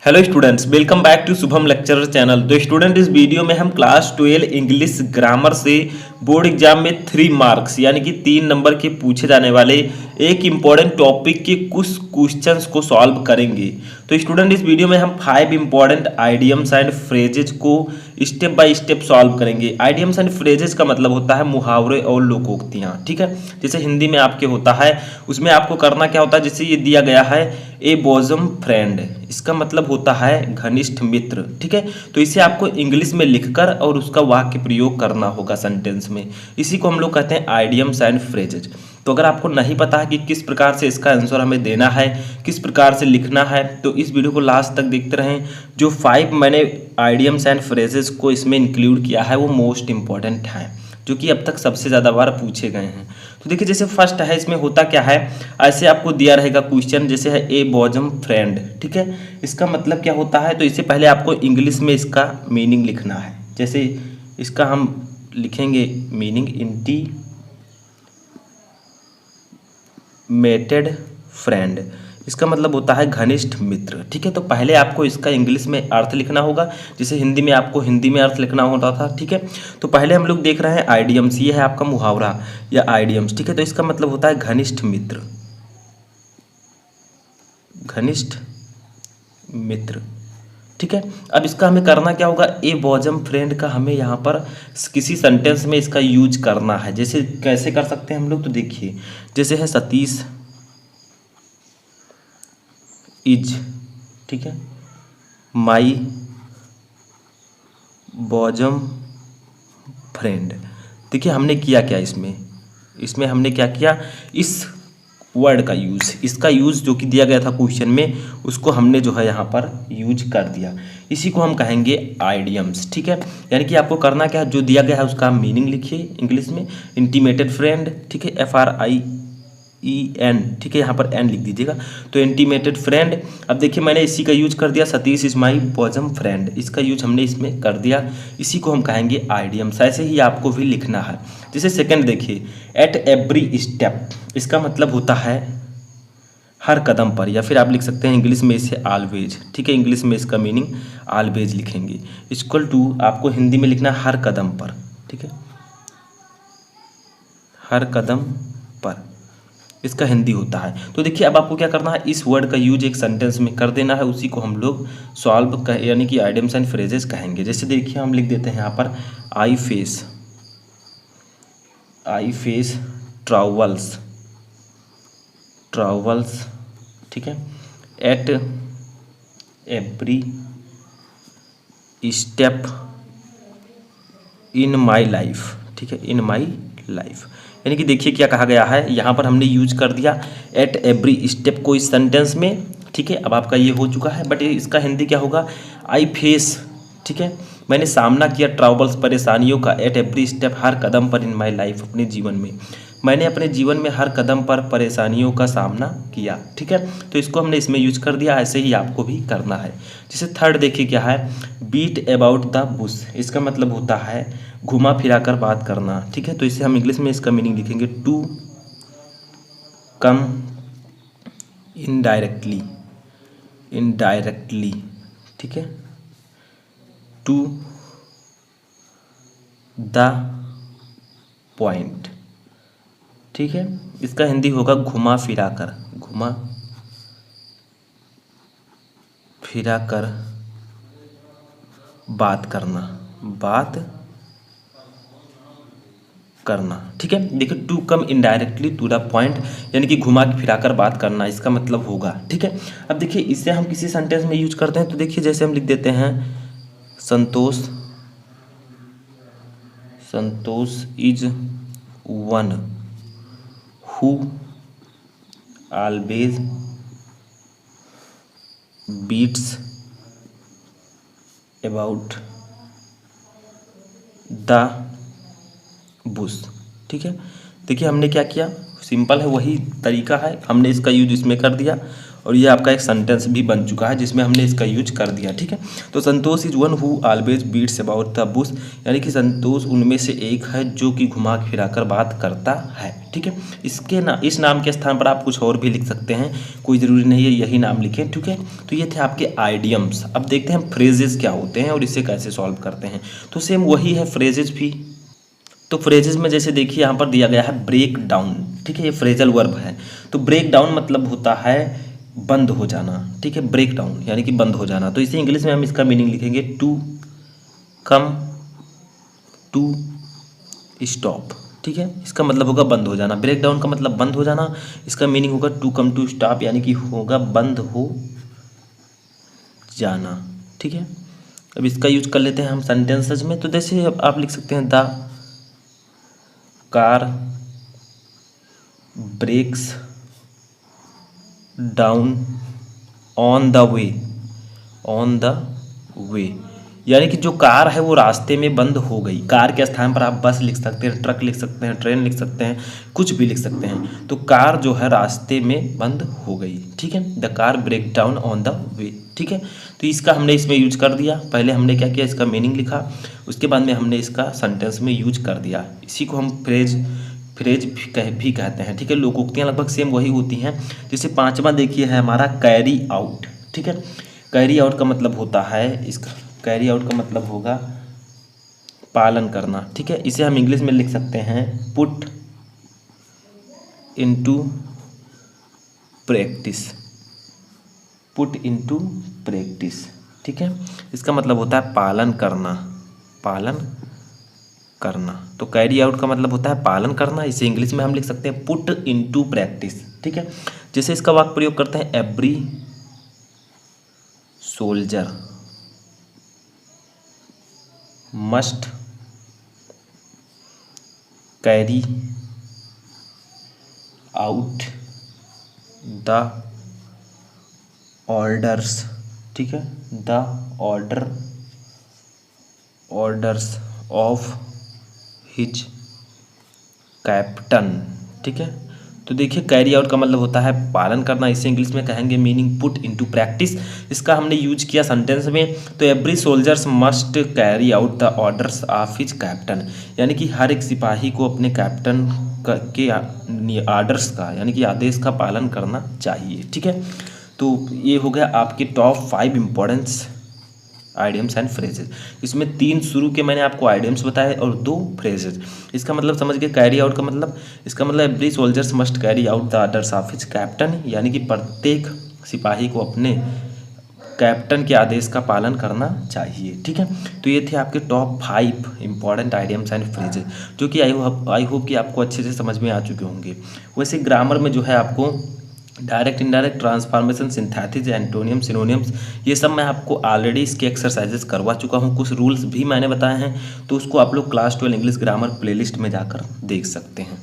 Hello students, welcome back to Shubham lecturer channel. तो student, इस video में हम क्लास 12 इंग्लिश ग्रामर से बोर्ड एग्जाम में 3 मार्क्स यानी कि 3 नंबर के पूछे जाने वाले एक इम्पॉर्टेंट टॉपिक के कुछ क्वेश्चंस को सॉल्व करेंगे। तो स्टूडेंट, इस वीडियो में हम 5 इम्पॉर्टेंट आइडियम्स एंड फ्रेजेज को स्टेप बाय स्टेप सॉल्व करेंगे। आइडियम्स एंड फ्रेजेज का मतलब होता है मुहावरे और लोकोक्तियाँ, ठीक है। जैसे हिंदी में आपके होता है, उसमें आपको करना क्या होता है, जैसे ये दिया गया है ए बॉजम फ्रेंड, इसका मतलब होता है घनिष्ठ मित्र, ठीक है। तो इसे आपको इंग्लिश में लिखकर और उसका वाक्य प्रयोग करना होगा सेंटेंस में। इसी को हम लोग कहते हैं आइडियम्स एंड फ्रेजेज। तो अगर आपको नहीं पता है कि किस प्रकार से इसका आंसर हमें देना है, किस प्रकार से लिखना है, तो इस वीडियो को लास्ट तक देखते रहें। जो 5 मैंने आइडियम्स एंड फ्रेजेस को इसमें इंक्लूड किया है वो मोस्ट इंपॉर्टेंट है, जो कि अब तक सबसे ज़्यादा बार पूछे गए हैं। तो देखिए, जैसे फर्स्ट है, इसमें होता क्या है, ऐसे आपको दिया रहेगा क्वेश्चन, जैसे है ए बॉजम फ्रेंड, ठीक है। इसका मतलब क्या होता है, तो इससे पहले आपको इंग्लिश में इसका मीनिंग लिखना है। जैसे इसका हम लिखेंगे मीनिंग इंटीमेटेड फ्रेंड, इसका मतलब होता है घनिष्ठ मित्र, ठीक है। तो पहले आपको इसका इंग्लिश में अर्थ लिखना होगा, जैसे हिंदी में आपको हिंदी में अर्थ लिखना होता था, ठीक है। तो पहले हम लोग देख रहे हैं आइडियम्स, ये है आपका मुहावरा या आइडियम्स, ठीक है। तो इसका मतलब होता है घनिष्ठ मित्र, घनिष्ठ मित्र, ठीक है। अब इसका हमें करना क्या होगा, ए बॉजम फ्रेंड का हमें यहाँ पर किसी सेंटेंस में इसका यूज करना है। जैसे कैसे कर सकते हैं हम लोग, तो देखिए, जैसे है सतीश इज, ठीक है, माई बॉजम फ्रेंड। देखिए हमने किया क्या इसमें, इसमें हमने क्या किया, इस वर्ड का यूज़, इसका यूज़ जो कि दिया गया था क्वेश्चन में, उसको हमने जो है यहाँ पर यूज कर दिया। इसी को हम कहेंगे आइडियम्स, ठीक है। यानी कि आपको करना क्या है, जो दिया गया है उसका मीनिंग लिखिए इंग्लिश में, इंटीमेटेड फ्रेंड, ठीक है, FRIEN, ठीक है, यहाँ पर एन लिख दीजिएगा। तो इंटीमेटेड फ्रेंड। अब देखिए मैंने इसी का यूज कर दिया, Satish is my bosom friend, इसका यूज हमने इसमें कर दिया। इसी को हम कहेंगे आइडियम्स। ऐसे ही आपको भी लिखना है। जैसे सेकंड देखिए, एट एवरी स्टेप, इसका मतलब होता है हर कदम पर, या फिर आप लिख सकते हैं इंग्लिश में इसे ऑलवेज, ठीक है। इंग्लिश में इसका मीनिंग ऑलवेज लिखेंगे। इक्वल टू आपको हिंदी में लिखना है हर कदम पर, ठीक है, हर कदम पर, इसका हिंदी होता है। तो देखिए अब आपको क्या करना है, इस वर्ड का यूज एक सेंटेंस में कर देना है, उसी को हम लोग सॉल्व यानी कि आइडियम्स एंड फ्रेजेस कहेंगे। जैसे देखिए हम लिख देते हैं यहाँ पर आई फेस ट्रैवल्स, ठीक है, at every step in my life, ठीक है, इन माई लाइफ। यानी कि देखिए क्या कहा गया है, यहाँ पर हमने यूज कर दिया एट एवरी स्टेप को इस सेंटेंस में, ठीक है। अब आपका ये हो चुका है, बट इसका हिंदी क्या होगा, आई फेस, ठीक है, मैंने सामना किया ट्रैवल्स परेशानियों का, एट एवरी स्टेप हर कदम पर, इन माई लाइफ अपने जीवन में, मैंने अपने जीवन में हर कदम पर परेशानियों का सामना किया, ठीक है। तो इसको हमने इसमें यूज कर दिया, ऐसे ही आपको भी करना है। जैसे थर्ड देखिए क्या है, बीट अबाउट द बुश, इसका मतलब होता है घुमा फिरा कर बात करना, ठीक है। तो इसे हम इंग्लिश में इसका मीनिंग लिखेंगे टू कम इनडायरेक्टली, ठीक है, टू द पॉइंट, ठीक है। इसका हिंदी होगा घुमा फिरा कर बात करना, ठीक है। देखिए to come indirectly to the point, यानी कि घुमा फिरा कर बात करना, इसका मतलब होगा, ठीक है। अब देखिए इसे हम किसी सेंटेंस में यूज करते हैं, तो देखिए जैसे हम लिख देते हैं Santosh is one who always beats about the bush, ठीक है। देखिए हमने क्या किया, सिंपल है, वही तरीका है, हमने इसका यूज इसमें कर दिया और ये आपका एक सेंटेंस भी बन चुका है जिसमें हमने इसका यूज कर दिया। ठीक है, तो Santosh is one who always beats about the bush, यानी कि संतोष उनमें से एक है जो कि घुमा फिराकर बात करता है। ठीक है, इस नाम के स्थान पर आप कुछ और भी लिख सकते हैं, कोई ज़रूरी नहीं है यही नाम लिखें। ठीक है, तो ये थे आपके आइडियम्स। अब देखते हैं फ्रेजेस क्या होते हैं और इसे कैसे सॉल्व करते हैं। तो सेम वही है फ्रेजेस भी। तो फ्रेजेस में जैसे देखिए यहाँ पर दिया गया है ब्रेक डाउन। ठीक है, ये फ्रेजल वर्ब है। तो ब्रेक डाउन मतलब होता है बंद हो जाना। ठीक है, ब्रेक डाउन यानी कि बंद हो जाना। तो इसे इंग्लिश में हम इसका मीनिंग लिखेंगे टू कम टू स्टॉप। ठीक है, इसका मतलब होगा बंद हो जाना। ब्रेक डाउन का मतलब बंद हो जाना, इसका मीनिंग होगा टू कम टू स्टॉप यानी कि होगा बंद हो जाना। ठीक है, अब इसका यूज कर लेते हैं हम सेंटेंसेस में। तो जैसे अब आप लिख सकते हैं the car breaks down on the way, यानी कि जो कार है वो रास्ते में बंद हो गई। कार के स्थान पर आप बस लिख सकते हैं, ट्रक लिख सकते हैं, ट्रेन लिख सकते हैं, कुछ भी लिख सकते हैं। तो कार जो है रास्ते में बंद हो गई। ठीक है, the car break down on the way. ठीक है, तो इसका हमने इसमें यूज कर दिया। पहले हमने क्या किया, इसका मीनिंग लिखा, उसके बाद में हमने इसका सेंटेंस में यूज कर दिया। इसी को हम फ्रेज भी कहते हैं। ठीक है, लोकोक्तियाँ लगभग सेम वही होती हैं। जैसे पांचवा देखिए है हमारा कैरी आउट। ठीक है, कैरी आउट का मतलब होता है, इसका कैरी आउट का मतलब होगा पालन करना। ठीक है, इसे हम इंग्लिश में लिख सकते हैं put into practice. Put into practice. ठीक है, इसका मतलब होता है पालन करना, पालन करना। तो कैरी आउट का मतलब होता है पालन करना, इसे इंग्लिश में हम लिख सकते हैं पुट इनटू प्रैक्टिस। ठीक है, जैसे इसका वाक्य प्रयोग करते हैं every soldier must carry out the orders. ठीक है, the orders of his captain. ठीक है, तो देखिए कैरी आउट का मतलब होता है पालन करना, इसे इंग्लिश में कहेंगे मीनिंग पुट इनटू प्रैक्टिस। इसका हमने यूज किया सेंटेंस में। तो every soldiers must carry out the orders of his captain, यानी कि हर एक सिपाही को अपने कैप्टन के आर्डर्स का यानी कि आदेश का पालन करना चाहिए। ठीक है, तो ये हो गया आपके top 5 importance idioms and phrases. इसमें 3 शुरू के मैंने आपको आइडियम्स बताए और 2 फ्रेजेस। इसका मतलब समझ गए कैरी आउट का मतलब, इसका मतलब every soldiers must carry out the orders of his captain, यानी कि प्रत्येक सिपाही को अपने कैप्टन के आदेश का पालन करना चाहिए। ठीक है, तो ये थे आपके top 5 important idioms and phrases, जो कि आई होप कि आपको अच्छे से समझ में आ चुके होंगे। वैसे ग्रामर में जो है आपको direct indirect transformation synthesis antonym synonyms ये सब मैं आपको ऑलरेडी इसके एक्सरसाइजेस करवा चुका हूँ। कुछ रूल्स भी मैंने बताए हैं, तो उसको आप लोग क्लास 12 इंग्लिश ग्रामर प्लेलिस्ट में जाकर देख सकते हैं।